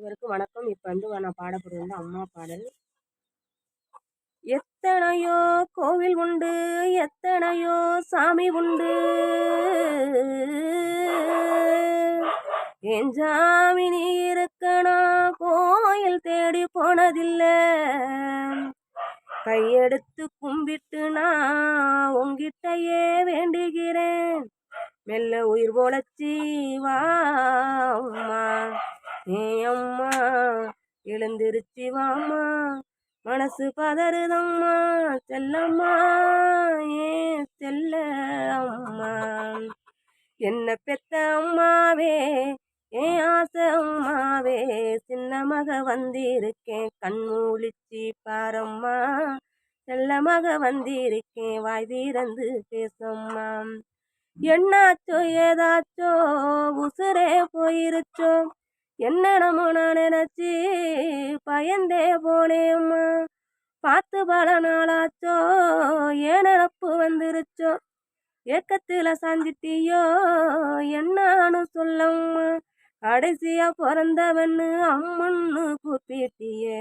அனைவருக்கும் வணக்கம். இப்போ நான் பாட போகிறது அம்மா பாடல். எத்தனையோ கோவில் உண்டு, எத்தனையோ சாமி உண்டு, என் சாமி நீ இருக்கணும் கோயில் தேடி போனதில்லை. கையெடுத்து கும்பிட்டு நான் உங்கிட்டையே வேண்டுகிறேன். மெல்ல உயிர் போலச்சி வா அம்மா, ஏ அம்மா எழுந்திருச்சி வாம்மா, மனசு பதறுதம்மா செல்லம்மா, ஏ செல்ல அம்மா. என்ன பெத்த அம்மாவே, ஏன் ஆசை அம்மாவே, சின்ன மக வந்திருக்கேன் கண்மூழிச்சி பாரம்மா, செல்ல மக வந்திருக்கேன் வாய் தீரந்து பேசம்மா. என்னாச்சோ ஏதாச்சோ உசுரே போயிருச்சோ, என்னென்னமோ நான் நினைச்சி பயந்தே போனேம்மா. பார்த்து பல நாளாச்சோ ஏன் நினப்பு வந்துருச்சோ, ஏக்கத்தில் சாஞ்சிட்டியோ என்னான்னு சொல்லம்மா. கடைசியா பிறந்தவன்னு அம்மன்னு கூப்பிட்டியே,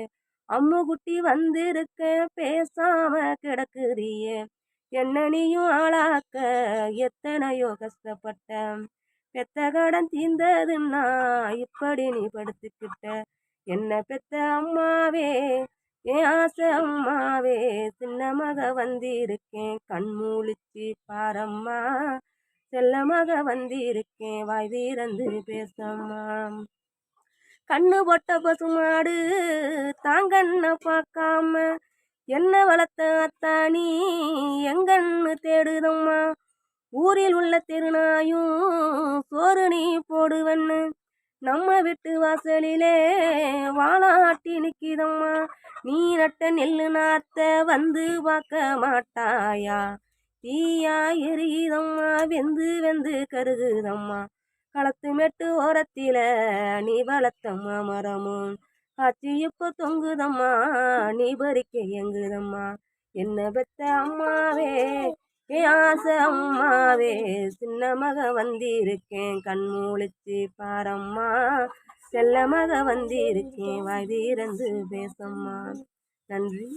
அம்மு குட்டி வந்திருக்கேன் பேசாம கிடக்குறியே. என்ன நீயும் ஆளாக்க எத்தனையோ கஷ்டப்பட்ட, பெத்த கடன் தீர்ந்ததுன்னா இப்படி நீ படுத்துக்கிட்ட. என்ன பெத்த அம்மாவே, என் ஆசை அம்மாவே, சின்ன மக வந்திருக்கேன் கண்மூழிச்சி பாரம்மா, செல்ல மக வந்திருக்கேன் வாய் வீரந்து பேசம்மா. கண்ணு போட்ட பசுமாடு தாங்கண்ண பார்க்காம, என்ன வளர்த்த அத்தானி எங்கன்னு தேடுதம்மா. ஊரில் உள்ள திருநாயும் சோறு நீ போடுவன்னு, நம்ம வீட்டு வாசலிலே வாழாட்டி நிற்கிதம்மா. நீ நட்ட நெல்லு நாத்த வந்து பார்க்க மாட்டாயா, தீயா எரியுதம்மா வெந்து வெந்து கருகுதம்மா. களத்து மெட்டு ஓரத்தில நீ வளர்த்தம்மா மரமும் காட்சி இப்போ தொங்குதம்மா, நீ பறிக்க எங்குதம்மா. என்ன பெத்த அம்மாவே, என் ஆசை அம்மாவே, சின்ன மக வந்திருக்கேன் கண்மூழிச்சி பாரம்மா, செல்ல மக வந்திருக்கேன் வாய் தீரந்து பேசம்மா. நன்றி.